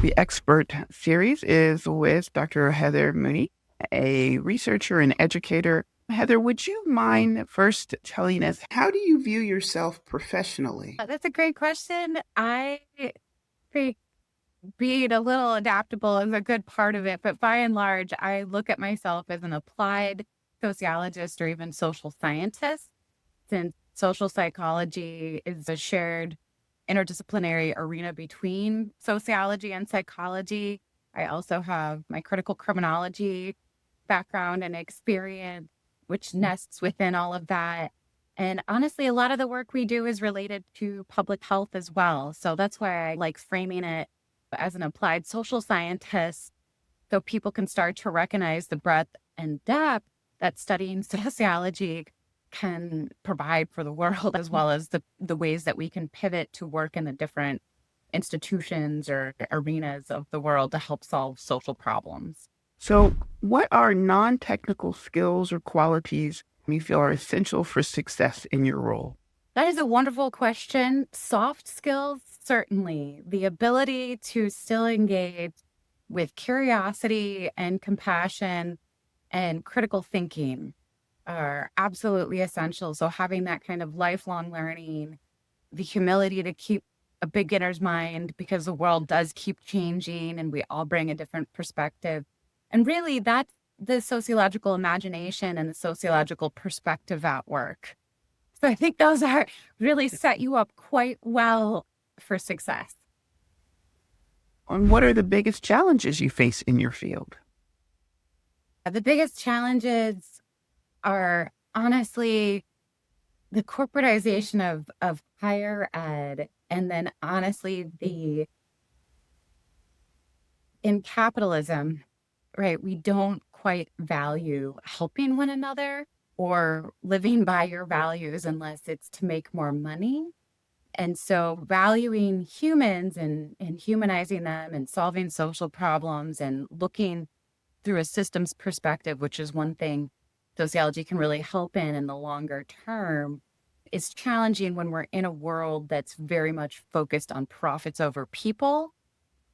The expert series is with Dr. Heather Mooney, a researcher and educator. Heather, would you mind first telling us, how do you view yourself professionally? That's a great question. I think being a little adaptable is a good part of it, but by and large, I look at myself as an applied sociologist or even social scientist, since social psychology is a shared interdisciplinary arena between sociology and psychology. I also have my critical criminology background and experience, which nests within all of that. And honestly, a lot of the work we do is related to public health as well. So that's why I like framing it as an applied social scientist so people can start to recognize the breadth and depth that studying sociology can provide for the world, as well as the ways that we can pivot to work in the different institutions or arenas of the world to help solve social problems. So, what are non technical skills or qualities you feel are essential for success in your role? That is a wonderful question. Soft skills, certainly. The ability to still engage with curiosity and compassion and critical thinking are absolutely essential. So, having that kind of lifelong learning, the humility to keep a beginner's mind because the world does keep changing and we all bring a different perspective. And really, that's the sociological imagination and the sociological perspective at work. So I think those are really set you up quite well for success. And what are the biggest challenges you face in your field? The biggest challenges are honestly the corporatization of higher ed, and then honestly the in capitalism, right? We don't quite value helping one another or living by your values unless it's to make more money. And so valuing humans and humanizing them and solving social problems and looking through a systems perspective, which is one thing sociology can really help in the longer term, is challenging when we're in a world that's very much focused on profits over people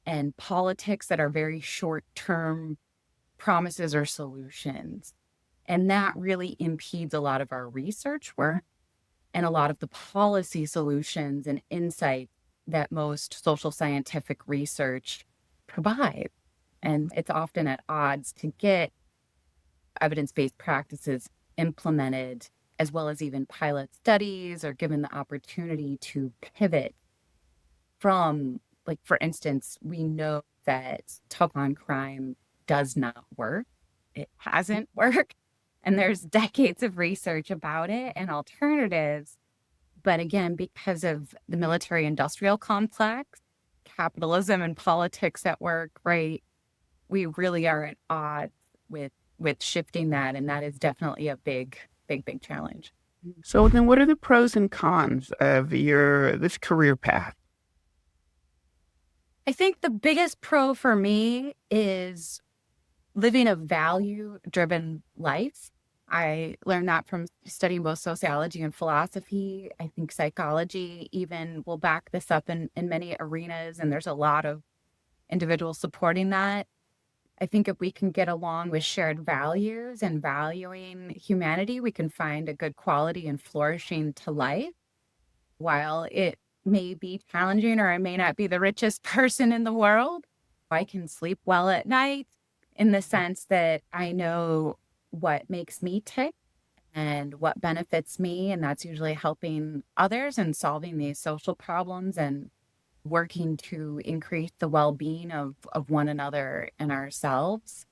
and politics that are very short term promises or solutions. And that really impedes a lot of our research work and a lot of the policy solutions and insights that most social scientific research provide. And it's often at odds to get evidence based practices implemented, as well as even pilot studies or given the opportunity to pivot from, like, for instance, we know that tough on crime does not work. It hasn't worked. And there's decades of research about it and alternatives. But again, because of the military industrial complex, capitalism and politics at work, right? We really are at odds with shifting that. And that is definitely a big challenge. So, then what are the pros and cons of this career path? I think the biggest pro for me is living a value driven life. I learned that from studying both sociology and philosophy. I think psychology even will back this up in many arenas, and there's a lot of individuals supporting that. I think if we can get along with shared values and valuing humanity, we can find a good quality and flourishing to life. While it may be challenging or I may not be the richest person in the world, I can sleep well at night in the sense that I know what makes me tick and what benefits me. And that's usually helping others and solving these social problems and working to increase the well-being of one another and ourselves.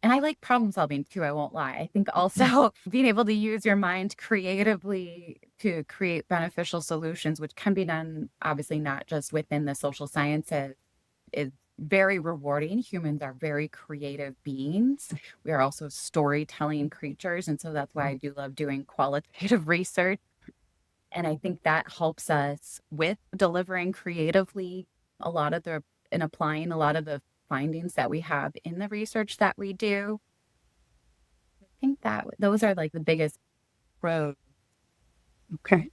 And I like problem solving too, I won't lie. I think also being able to use your mind creatively to create beneficial solutions, which can be done obviously not just within the social sciences, is very rewarding. Humans are very creative beings. We are also storytelling creatures. And so that's why I do love doing qualitative research. And I think that helps us with delivering creatively a lot of the and applying a lot of the findings that we have in the research that we do. I think that those are like the biggest pros. Okay.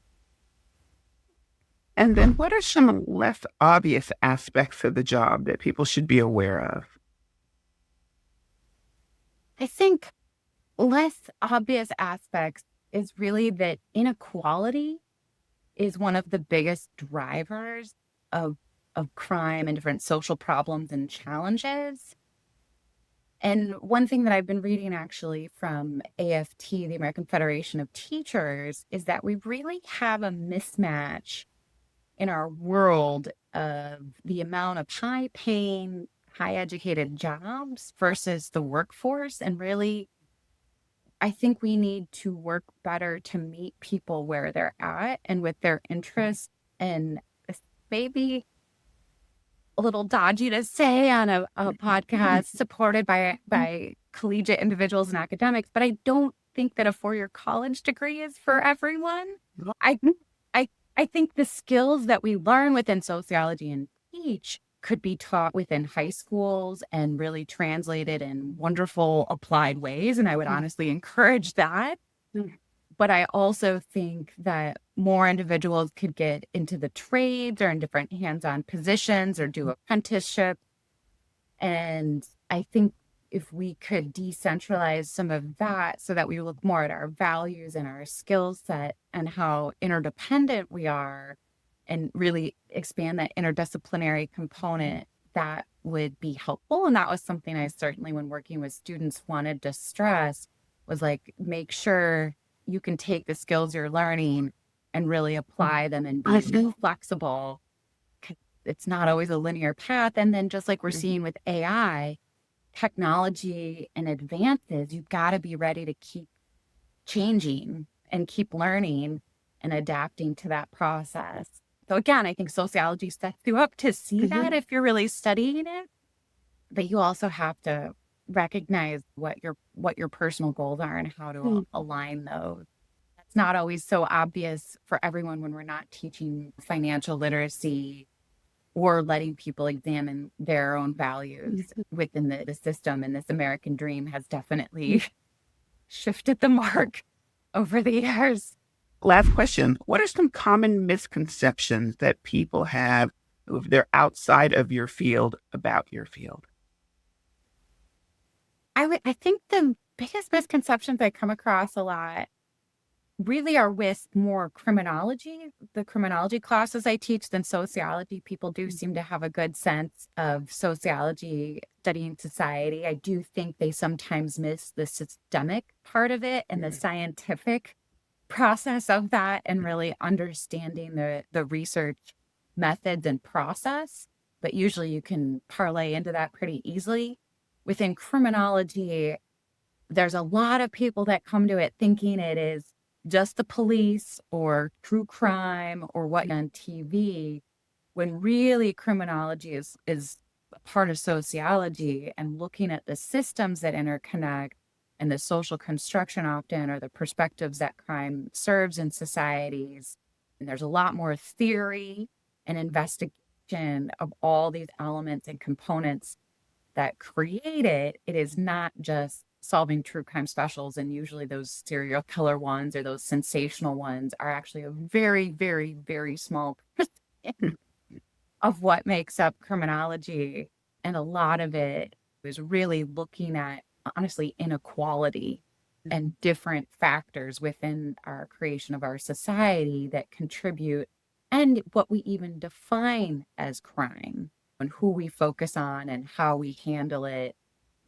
And then what are some less obvious aspects of the job that people should be aware of? I think less obvious aspects is really that inequality is one of the biggest drivers of crime and different social problems and challenges. And one thing that I've been reading actually from AFT, the American Federation of Teachers, is that we really have a mismatch in our world of the amount of high paying, high educated jobs versus the workforce. And really, I think we need to work better to meet people where they're at and with their interests. And maybe a little dodgy to say on a podcast supported by collegiate individuals and academics, but I don't think that a 4-year college degree is for everyone. I I think the skills that we learn within sociology and teach could be taught within high schools and really translated in wonderful applied ways. And I would honestly encourage that. But I also think that more individuals could get into the trades or in different hands-on positions or do apprenticeships. And I think if we could decentralize some of that so that we look more at our values and our skill set and how interdependent we are and really expand that interdisciplinary component, that would be helpful. And that was something I certainly, when working with students, wanted to stress was like, make sure you can take the skills you're learning and really apply them and be flexible. It's not always a linear path. And then just like we're seeing with AI, technology and advances, you've got to be ready to keep changing and keep learning and adapting to that process. So again, I think sociology sets you up to see that if you're really studying it, but you also have to recognize what your personal goals are and how to align those. That's not always so obvious for everyone when we're not teaching financial literacy or letting people examine their own values within the system. And this American dream has definitely shifted the mark over the years. Last question. What are some common misconceptions that people have if they're outside of your field about your field? I think the biggest misconceptions I come across a lot really are with more criminology, the criminology classes I teach, than sociology. People do seem to have a good sense of sociology studying society. I do think they sometimes miss the systemic part of it and the scientific process of that and really understanding the research methods and process. But usually you can parlay into that pretty easily. Within criminology, there's a lot of people that come to it thinking it is just the police or true crime or what on TV, when really criminology is a part of sociology and looking at the systems that interconnect and the social construction often or the perspectives that crime serves in societies. And there's a lot more theory and investigation of all these elements and components that create it. It is not just solving true crime specials, and usually those serial killer ones or those sensational ones are actually a very, very, very small percentage of what makes up criminology. And a lot of it is really looking at, honestly, inequality and different factors within our creation of our society that contribute, and what we even define as crime and who we focus on and how we handle it.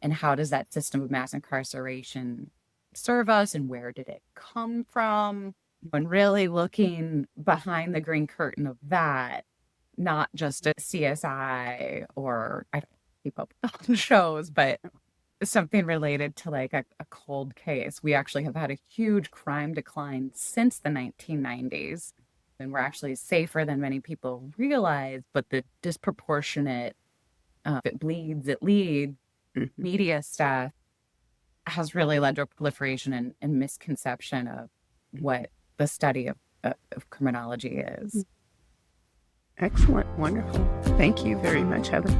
And how does that system of mass incarceration serve us and where did it come from? When really looking behind the green curtain of that, not just a CSI or I don't keep up with all the shows, but something related to like a cold case. We actually have had a huge crime decline since the 1990s. And we're actually safer than many people realize, but the disproportionate, if it bleeds, it leads media stuff has really led to a proliferation and misconception of what the study of criminology is. Excellent. Wonderful. Thank you very much, Heather.